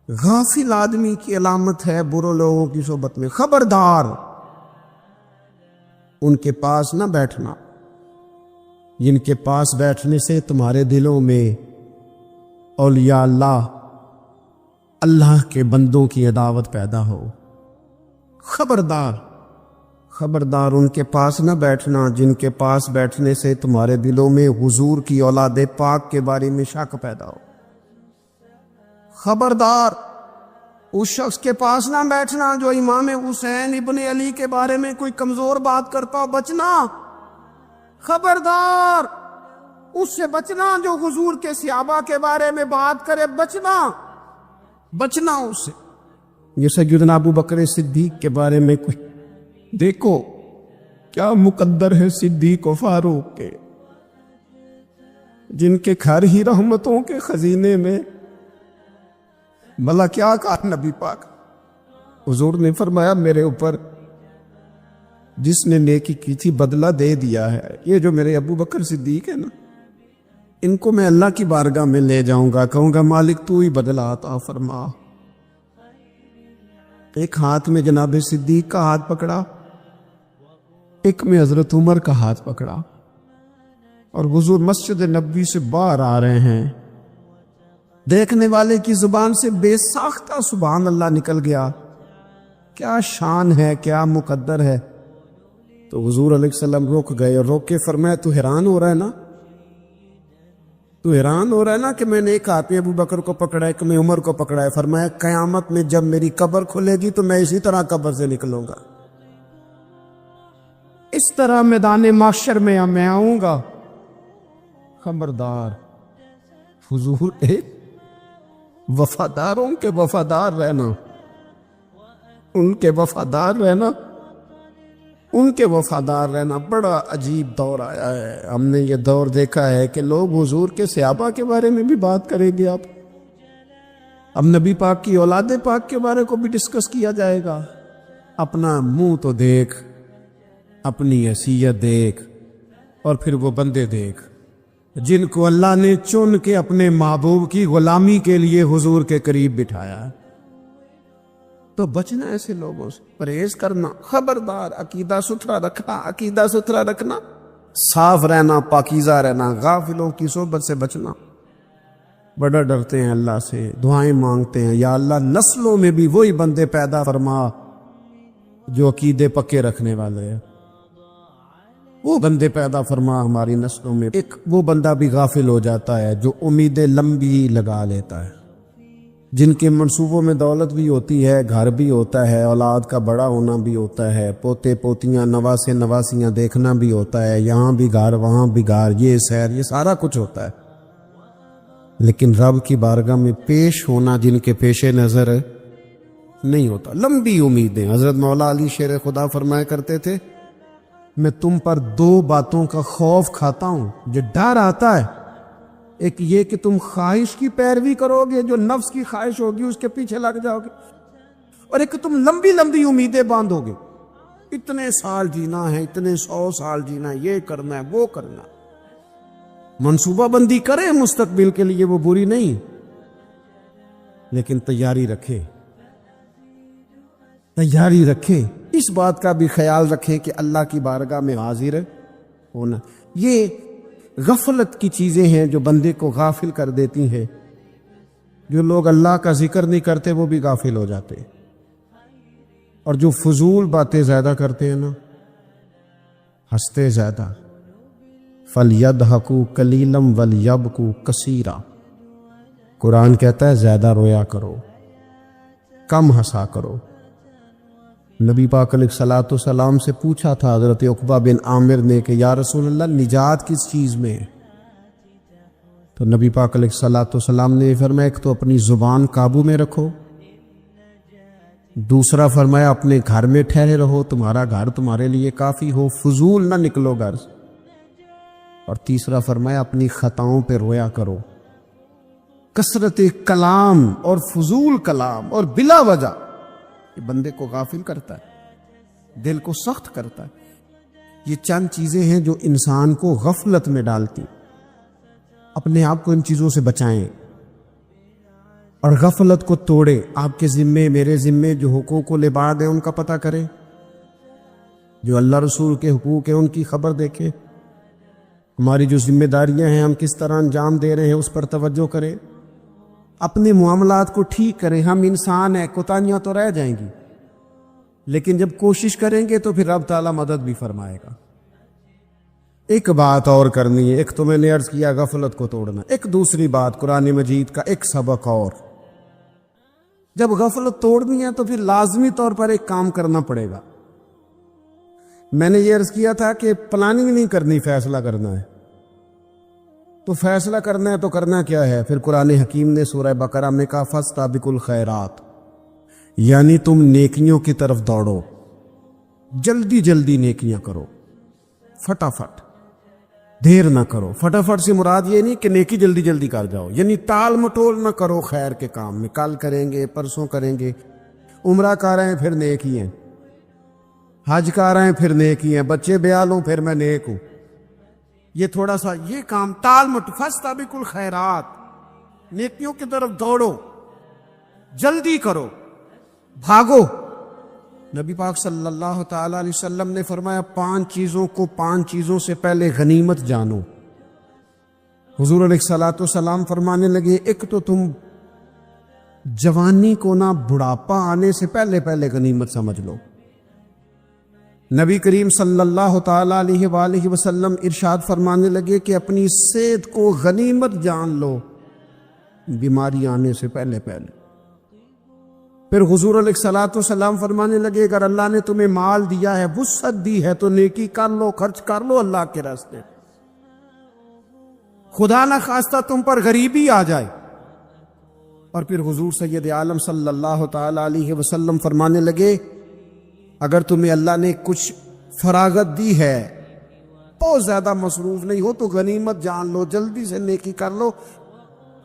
غافل آدمی کی علامت ہے برے لوگوں کی صحبت میں، خبردار ان کے پاس نہ بیٹھنا، جن کے پاس بیٹھنے سے تمہارے دلوں میں اولیاء اللہ، اللہ کے بندوں کی عداوت پیدا ہو، خبردار خبردار ان کے پاس نہ بیٹھنا جن کے پاس بیٹھنے سے تمہارے دلوں میں حضور کی اولاد پاک کے بارے میں شک پیدا ہو، خبردار اس شخص کے پاس نہ بیٹھنا جو امام حسین ابن علی کے بارے میں کوئی کمزور بات کرتا ہو، بچنا، خبردار اس سے بچنا جو حضور کے صحابہ کے بارے میں بات کرے، بچنا بچنا اس سے۔ یہ سیدنا ابو بکر صدیق کے بارے میں کوئی دیکھو کیا مقدر ہے صدیق و فاروق کے، جن کے گھر ہی رحمتوں کے خزینے میں، بھلا کیا کہا نبی پاک، حضور نے فرمایا میرے اوپر جس نے نیکی کی تھی بدلہ دے دیا ہے، یہ جو میرے ابو بکر صدیق ہے نا، ان کو میں اللہ کی بارگاہ میں لے جاؤں گا، کہوں گا مالک تو ہی بدلہ عطا فرما۔ ایک ہاتھ میں جناب صدیق کا ہاتھ پکڑا، ایک میں حضرت عمر کا ہاتھ پکڑا، اور حضور مسجد نبوی سے باہر آ رہے ہیں، دیکھنے والے کی زبان سے بے ساختہ سبحان اللہ نکل گیا، کیا شان ہے کیا مقدر ہے۔ تو حضور علیہ السلام رک گئے اور روک کے فرمایا تو حیران ہو رہا ہے نا، تو حیران ہو رہا ہے نا کہ میں نے ایک ہاتھ میں ابو بکر کو پکڑا ہے، ایک میں عمر کو پکڑا ہے، فرمایا قیامت میں جب میری قبر کھلے گی تو میں اسی طرح قبر سے نکلوں گا، اس طرح میدان محشر میں میں آؤں گا، خبردار حضور ایک وفاداروں کے وفادار رہنا، ان کے وفادار رہنا، ان کے وفادار رہنا۔ بڑا عجیب دور آیا ہے، ہم نے یہ دور دیکھا ہے کہ لوگ حضور کے صحابہ کے بارے میں بھی بات کریں گے، اب نبی پاک کی اولاد پاک کے بارے کو بھی ڈسکس کیا جائے گا۔ اپنا منہ تو دیکھ، اپنی حیثیت دیکھ، اور پھر وہ بندے دیکھ جن کو اللہ نے چن کے اپنے محبوب کی غلامی کے لیے حضور کے قریب بٹھایا ہے۔ تو بچنا ایسے لوگوں سے، پرہیز کرنا، خبردار عقیدہ ستھرا رکھنا، عقیدہ ستھرا رکھنا، صاف رہنا، پاکیزہ رہنا، غافلوں کی صحبت سے بچنا۔ بڑا ڈرتے ہیں اللہ سے، دعائیں مانگتے ہیں یا اللہ نسلوں میں بھی وہی بندے پیدا فرما جو عقیدے پکے رکھنے والے ہیں، وہ بندے پیدا فرما ہماری نسلوں میں۔ ایک وہ بندہ بھی غافل ہو جاتا ہے جو امیدیں لمبی لگا لیتا ہے، جن کے منصوبوں میں دولت بھی ہوتی ہے، گھر بھی ہوتا ہے، اولاد کا بڑا ہونا بھی ہوتا ہے، پوتے پوتیاں نواسے نواسیاں دیکھنا بھی ہوتا ہے، یہاں بھی گھر وہاں بھی گھر، یہ سیر، یہ سارا کچھ ہوتا ہے، لیکن رب کی بارگاہ میں پیش ہونا جن کے پیش نظر نہیں ہوتا۔ لمبی امیدیں۔ حضرت مولا علی شیر خدا فرمایا کرتے تھے، میں تم پر دو باتوں کا خوف کھاتا ہوں، جو ڈر آتا ہے، ایک یہ کہ تم خواہش کی پیروی کرو گے، جو نفس کی خواہش ہوگی اس کے پیچھے لگ جاؤ گے، اور ایک کہ تم لمبی لمبی امیدیں باندھو گے، اتنے سال جینا ہے، اتنے 100 سال جینا ہے، یہ کرنا ہے وہ کرنا ہے۔ منصوبہ بندی کرے مستقبل کے لیے، وہ بری نہیں، لیکن تیاری رکھے، تیاری رکھے، اس بات کا بھی خیال رکھے کہ اللہ کی بارگاہ میں حاضر ہونا۔ یہ غفلت کی چیزیں ہیں جو بندے کو غافل کر دیتی ہیں۔ جو لوگ اللہ کا ذکر نہیں کرتے وہ بھی غافل ہو جاتے ہیں، اور جو فضول باتیں زیادہ کرتے ہیں نا، ہنستے زیادہ، فَلْيَضْحَكُوا قَلِيلًا وَلْيَبْكُوا كَثِيرًا۔ قرآن کہتا ہے زیادہ رویا کرو، کم ہنسا کرو۔ نبی پاک علیہ الصلوۃ والسلام سے پوچھا تھا حضرت عقبہ بن عامر نے کہ یا رسول اللہ نجات کس چیز میں ہے؟ تو نبی پاک علیہ الصلوۃ والسلام نے فرمایا ایک تو اپنی زبان قابو میں رکھو، دوسرا فرمایا اپنے گھر میں ٹھہرے رہو، تمہارا گھر تمہارے لیے کافی ہو، فضول نہ نکلو گھر سے، اور تیسرا فرمایا اپنی خطاؤں پہ رویا کرو۔ کثرت کلام اور فضول کلام اور بلا وجہ یہ بندے کو غافل کرتا ہے، دل کو سخت کرتا ہے۔ یہ چند چیزیں ہیں جو انسان کو غفلت میں ڈالتی۔ اپنے آپ کو ان چیزوں سے بچائیں اور غفلت کو توڑیں۔ آپ کے ذمے، میرے ذمے جو حقوق و لباد ہیں ان کا پتہ کریں، جو اللہ رسول کے حقوق ہیں ان کی خبر دیکھیں، ہماری جو ذمہ داریاں ہیں ہم کس طرح انجام دے رہے ہیں اس پر توجہ کریں، اپنے معاملات کو ٹھیک کریں۔ ہم انسان ہیں، کوتاہیاں تو رہ جائیں گی، لیکن جب کوشش کریں گے تو پھر رب تعالیٰ مدد بھی فرمائے گا۔ ایک بات اور کرنی ہے، ایک تو میں نے عرض کیا غفلت کو توڑنا، ایک دوسری بات قرآن مجید کا ایک سبق اور، جب غفلت توڑنی ہے تو پھر لازمی طور پر ایک کام کرنا پڑے گا۔ میں نے یہ عرض کیا تھا کہ پلاننگ نہیں کرنی، فیصلہ کرنا ہے۔ تو فیصلہ کرنا ہے تو کرنا کیا ہے؟ پھر قرآن حکیم نے سورہ بقرہ میں کہا فاستبقوا الخیرات، یعنی تم نیکیوں کی طرف دوڑو، جلدی جلدی نیکیاں کرو، فٹافٹ، دیر نہ کرو۔ فٹافٹ سے مراد یہ نہیں کہ نیکی جلدی جلدی کر جاؤ، یعنی ٹال مٹول نہ کرو خیر کے کام میں، کل کریں گے، پرسوں کریں گے، عمرہ کر رہے ہیں پھر نیک ہی ہیں، حج کر رہے ہیں پھر نیک ہی ہیں، بچے بیال ہوں پھر میں نیک ہوں۔ یہ تھوڑا سا یہ کام ٹال مٹ، فاستبقوا الخیرات، نیکیوں کی طرف دوڑو، جلدی کرو، بھاگو۔ نبی پاک صلی اللہ تعالی علیہ وسلم نے فرمایا 5 چیزوں کو 5 چیزوں سے پہلے غنیمت جانو۔ حضور علیہ الصلوۃ والسلام فرمانے لگے ایک تو تم جوانی کو نہ بڑھاپا آنے سے پہلے پہلے غنیمت سمجھ لو۔ نبی کریم صلی اللہ تعالی علیہ وآلہ وسلم ارشاد فرمانے لگے کہ اپنی صحت کو غنیمت جان لو، بیماری آنے سے پہلے پہلے۔ پھر حضور علیہ الصلوۃ والسلام فرمانے لگے اگر اللہ نے تمہیں مال دیا ہے، وسعت دی ہے، تو نیکی کر لو، خرچ کر لو اللہ کے راستے۔ خدا نہ خواستہ تم پر غریبی آ جائے۔ اور پھر حضور سید عالم صلی اللہ تعالی علیہ وسلم فرمانے لگے اگر تمہیں اللہ نے کچھ فراغت دی ہے، بہت زیادہ مصروف نہیں ہو، تو غنیمت جان لو، جلدی سے نیکی کر لو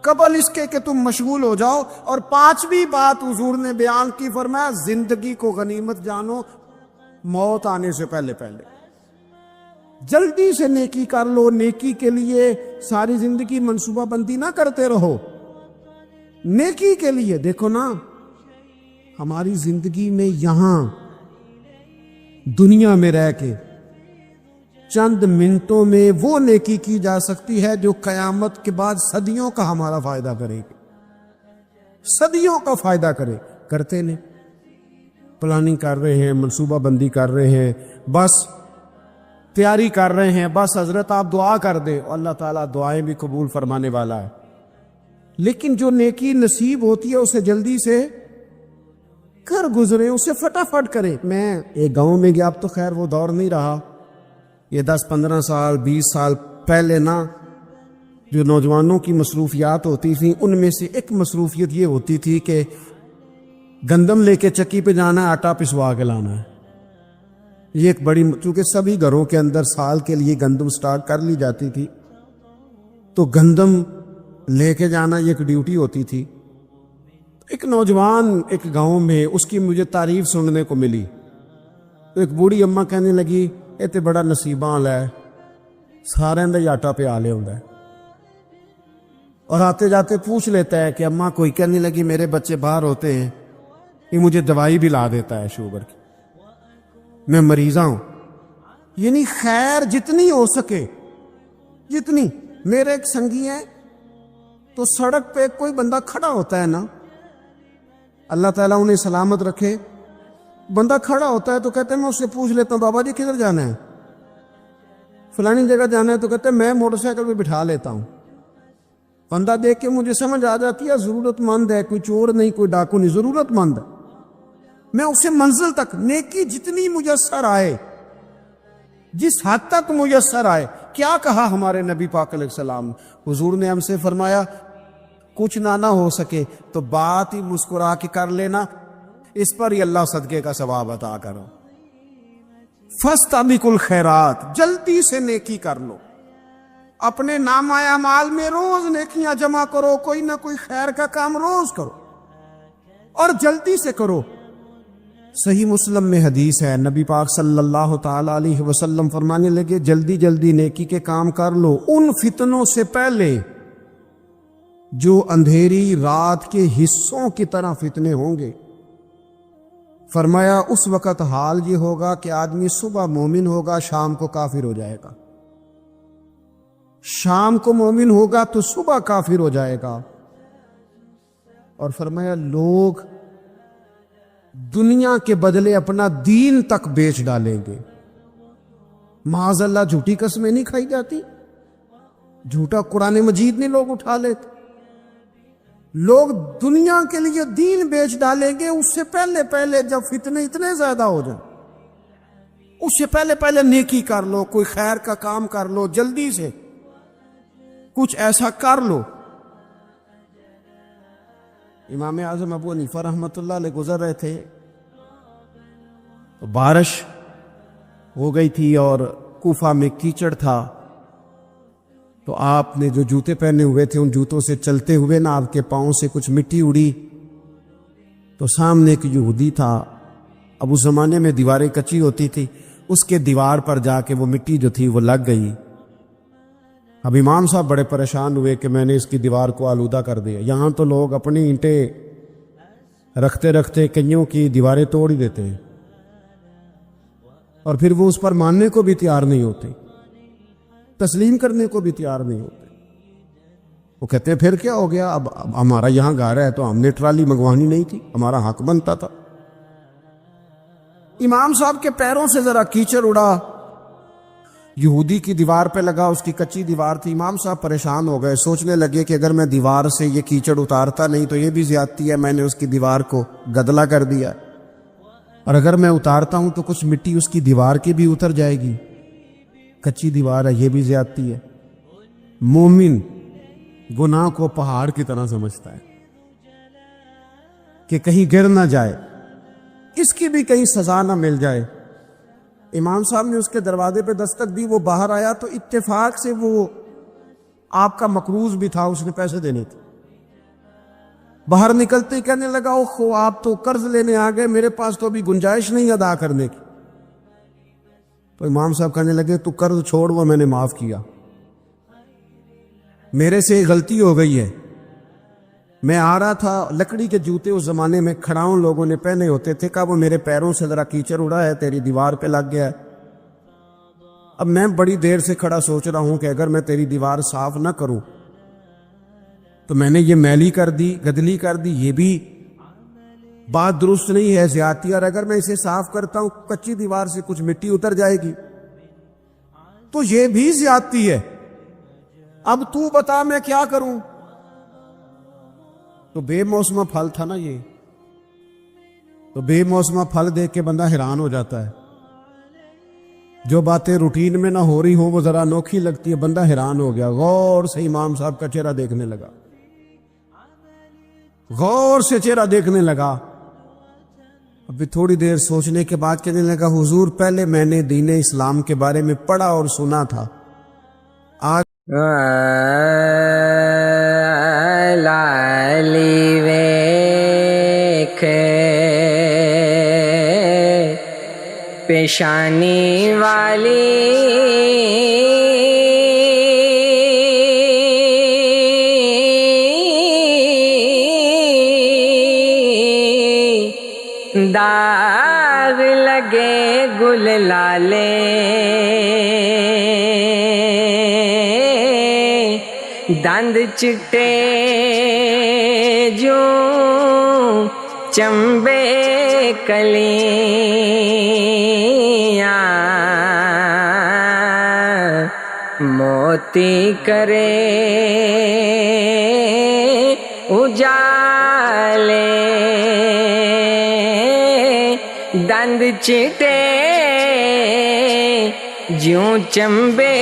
قبل اس کے کہ تم مشغول ہو جاؤ۔ اور 5ویں بات حضور نے بیان کی، فرمایا زندگی کو غنیمت جانو، موت آنے سے پہلے پہلے جلدی سے نیکی کر لو۔ نیکی کے لیے ساری زندگی منصوبہ بندی نہ کرتے رہو، نیکی کے لیے دیکھو نا، ہماری زندگی میں یہاں دنیا میں رہ کے چند منٹوں میں وہ نیکی کی جا سکتی ہے جو قیامت کے بعد صدیوں کا ہمارا فائدہ کرے گی، صدیوں کا فائدہ کرتے نہیں۔ پلاننگ کر رہے ہیں، منصوبہ بندی کر رہے ہیں، بس تیاری کر رہے ہیں، بس حضرت آپ دعا کر دیں، اللہ تعالیٰ دعائیں بھی قبول فرمانے والا ہے، لیکن جو نیکی نصیب ہوتی ہے اسے جلدی سے کر گزرے، اسے فٹافٹ کرے۔ میں ایک گاؤں میں گیا، اب تو خیر وہ دور نہیں رہا، یہ 10-15 سال 20 سال پہلے نا جو نوجوانوں کی مصروفیات ہوتی تھیں ان میں سے ایک مصروفیت یہ ہوتی تھی کہ گندم لے کے چکی پہ جانا ہے، آٹا پسوا کے لانا ہے۔ یہ ایک بڑی، چونکہ سبھی گھروں کے اندر سال کے لیے گندم سٹاک کر لی جاتی تھی، تو گندم لے کے جانا یہ ایک ڈیوٹی ہوتی تھی۔ ایک نوجوان ایک گاؤں میں، اس کی مجھے تعریف سننے کو ملی، تو ایک بوڑھی اماں کہنے لگی اے تے بڑا نصیباں والا ہے، سارے دا ہی آٹا پیا لے ہوندا ہے۔ اور آتے جاتے پوچھ لیتا ہے کہ اماں کوئی، کہنے لگی میرے بچے باہر ہوتے ہیں، یہ مجھے دوائی بھی لا دیتا ہے شوگر کی، میں مریضہ ہوں۔ یعنی خیر جتنی ہو سکے، جتنی۔ میرے ایک سنگی ہیں، تو سڑک پہ کوئی بندہ کھڑا ہوتا ہے نا، اللہ تعالیٰ انہیں سلامت رکھے، بندہ کھڑا ہوتا ہے تو کہتے ہیں میں اس سے پوچھ لیتا ہوں بابا جی کدھر جانا ہے، فلانی جگہ جانا ہے، تو کہتے ہیں میں موٹر سائیکل پہ بٹھا لیتا ہوں۔ بندہ دیکھ کے مجھے سمجھ آ جاتی ہے ضرورت مند ہے، کوئی چور نہیں، کوئی ڈاکو نہیں، ضرورت مند ہے۔ میں اسے منزل تک، نیکی جتنی میسر آئے، جس حد تک میسر آئے۔ کیا کہا ہمارے نبی پاک علیہ السلام، حضور نے ہم سے فرمایا کچھ نہ ہو سکے تو بات ہی مسکرا کے کر لینا، اس پر ہی اللہ صدقے کا ثواب عطا کرو۔ فاستبقوا الخیرات، جلدی سے نیکی کر لو، اپنے نامہ اعمال میں روز نیکیاں جمع کرو، کوئی نہ کوئی خیر کا کام روز کرو اور جلدی سے کرو۔ صحیح مسلم میں حدیث ہے، نبی پاک صلی اللہ تعالی علیہ وسلم فرمانے لگے جلدی جلدی نیکی کے کام کر لو ان فتنوں سے پہلے جو اندھیری رات کے حصوں کی طرح فتنے ہوں گے۔ فرمایا اس وقت حال یہ ہوگا کہ آدمی صبح مومن ہوگا، شام کو کافر ہو جائے گا، شام کو مومن ہوگا تو صبح کافر ہو جائے گا۔ اور فرمایا لوگ دنیا کے بدلے اپنا دین تک بیچ ڈالیں گے۔ معاذ اللہ جھوٹی قسمیں نہیں کھائی جاتی، جھوٹا قرآن مجید نہیں لوگ اٹھا لیتے، لوگ دنیا کے لیے دین بیچ ڈالیں گے۔ اس سے پہلے پہلے جب فتنے اتنے زیادہ ہو جائیں، اس سے پہلے پہلے نیکی کر لو، کوئی خیر کا کام کر لو، جلدی سے کچھ ایسا کر لو۔ امام اعظم ابو حنیفہ رحمۃ اللہ علیہ گزر رہے تھے تو بارش ہو گئی تھی اور کوفہ میں کیچڑ تھا، تو آپ نے جو جوتے پہنے ہوئے تھے ان جوتوں سے چلتے ہوئے نا آپ کے پاؤں سے کچھ مٹی اڑی، تو سامنے ایک یہودی تھا، اب اس زمانے میں دیواریں کچی ہوتی تھی، اس کے دیوار پر جا کے وہ مٹی جو تھی وہ لگ گئی۔ اب امام صاحب بڑے پریشان ہوئے کہ میں نے اس کی دیوار کو آلودہ کر دیا۔ یہاں تو لوگ اپنی اینٹیں رکھتے رکھتے کئیوں کی دیواریں توڑ ہی دیتے ہیں، اور پھر وہ اس پر ماننے کو بھی تیار نہیں ہوتے، تسلیم کرنے کو بھی تیار نہیں ہوتے۔ وہ کہتے ہیں پھر کیا ہو گیا، اب ہمارا یہاں گھر ہے تو ہم نے ٹرالی منگوانی نہیں تھی، ہمارا حق بنتا تھا۔ امام صاحب کے پیروں سے ذرا کیچڑ اڑا، یہودی کی دیوار پہ لگا، اس کی کچی دیوار تھی۔ امام صاحب پریشان ہو گئے، سوچنے لگے کہ اگر میں دیوار سے یہ کیچڑ اتارتا نہیں تو یہ بھی زیادتی ہے، میں نے اس کی دیوار کو گدلا کر دیا، اور اگر میں اتارتا ہوں تو کچھ مٹی اس کی دیوار کی بھی اتر جائے گی، کچی دیوار ہے، یہ بھی زیادتی ہے۔ مومن گناہ کو پہاڑ کی طرح سمجھتا ہے کہ کہیں گر نہ جائے، اس کی بھی کہیں سزا نہ مل جائے۔ امام صاحب نے اس کے دروازے پہ دستک دی، وہ باہر آیا تو اتفاق سے وہ آپ کا مقروض بھی تھا، اس نے پیسے دینے تھے۔ باہر نکلتے ہی کہنے لگا اوہ آپ تو قرض لینے آ گئے، میرے پاس تو ابھی گنجائش نہیں ادا کرنے کی۔ تو امام صاحب کہنے لگے تو قرض چھوڑ، وہ میں نے معاف کیا، میرے سے غلطی ہو گئی ہے۔ میں آ رہا تھا، لکڑی کے جوتے اس زمانے میں کھڑاؤں لوگوں نے پہنے ہوتے تھے، کہا وہ میرے پیروں سے ذرا کیچڑ اڑا ہے، تیری دیوار پہ لگ گیا ہے۔ اب میں بڑی دیر سے کھڑا سوچ رہا ہوں کہ اگر میں تیری دیوار صاف نہ کروں تو میں نے یہ میلی کر دی، گدلی کر دی، یہ بھی بات درست نہیں ہے، زیادتی، اور اگر میں اسے صاف کرتا ہوں کچی دیوار سے کچھ مٹی اتر جائے گی تو یہ بھی زیادتی ہے۔ اب تو بتا میں کیا کروں؟ تو بے موسمہ پھل تھا نا یہ، تو بے موسمہ پھل دیکھ کے بندہ حیران ہو جاتا ہے. جو باتیں روٹین میں نہ ہو رہی ہوں وہ ذرا انوکھی لگتی ہے، بندہ حیران ہو گیا، غور سے امام صاحب کا چہرہ دیکھنے لگا، غور سے چہرہ دیکھنے لگا. ابھی تھوڑی دیر سوچنے کے بعد کہنے لگا حضور پہلے میں نے دین اسلام کے بارے میں پڑھا اور سنا تھا، آج لالی ویکھ پیشانی والی داغ لگے گل لالے دند چٹے جو چمبے کلیاں موتی کرے اجالے دند چٹے جوں چمبے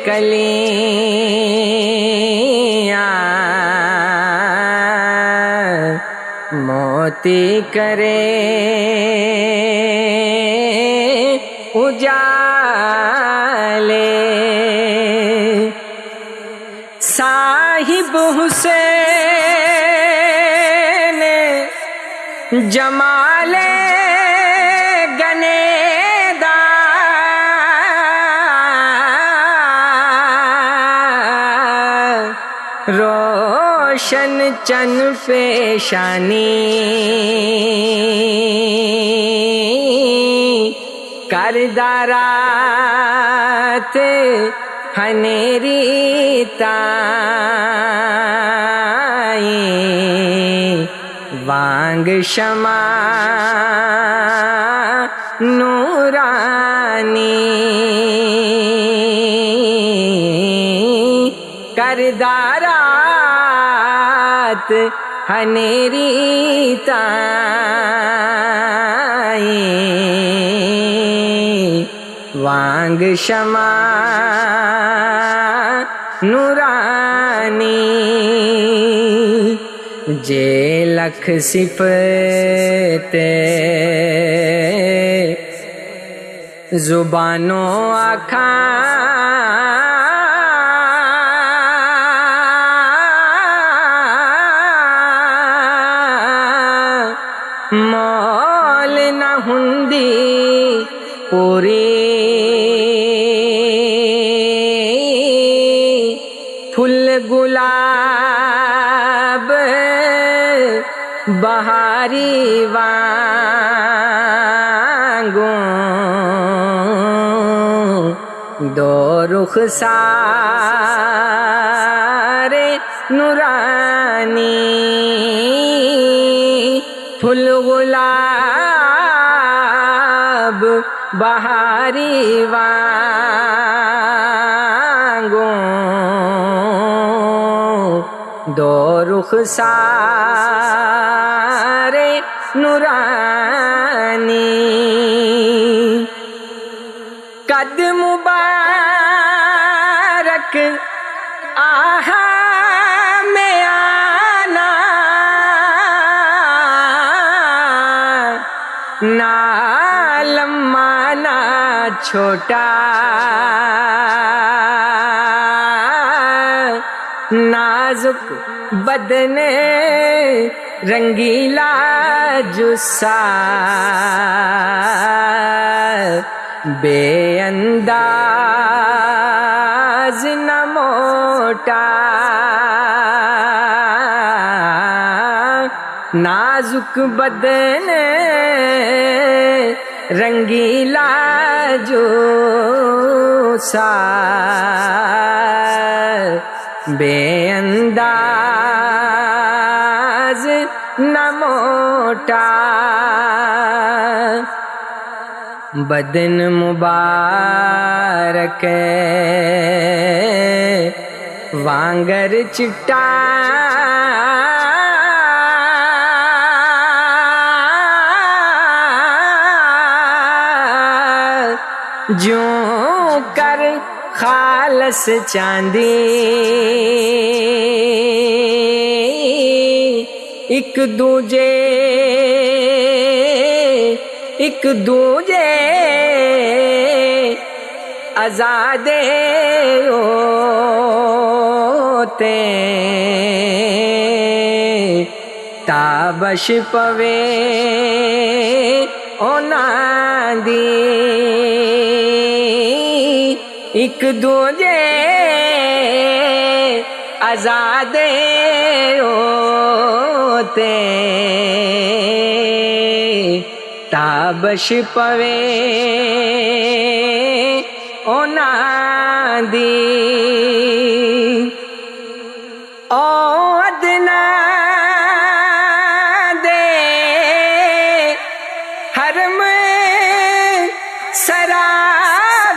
کلیاں موتی کرے اجالے صاحب حسین جمال روشن چن پیشانی کردارات ہنیری تائیں وانگ شمع نورانی کردارات ہنیری تائیں وانگ شمع نورانی جے لکھ صفت زبانوں آکھاں مول نہ ہندی پوری پھل گلاب بہاری وانگوں دو رخسارے نورانی پھل گلاب بہاری وانگوں دو رخسارے نورانی قد مبارک آہا میں آنا نا لمبا نا چھوٹا نازک بدن رنگیلا جسا بے انداز نہ موٹا نازک بدن رنگیلا جوسا بے انداز نہ موٹا بدن مبارک وانگر چٹا جوں کر خالص چاندی ایک دوجے آزادے ہوتے تابش پوے اونا دی ایک دوجے آزادے ہوتے تابش پوے اونا دی او ادنا دے حرم سرا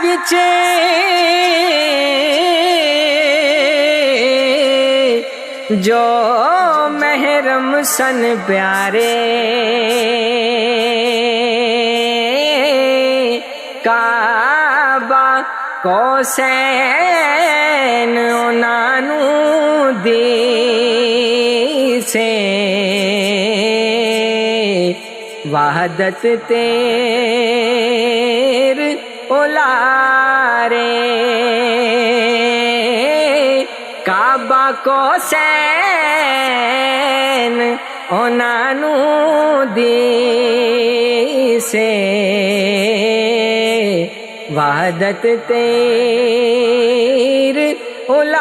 وچ جو محرم سن پیارے کعبہ کوسین انانو دی سے وحدت تیر اولارے کعبہ کوسین انانو دی سے وحدت تیر اولارے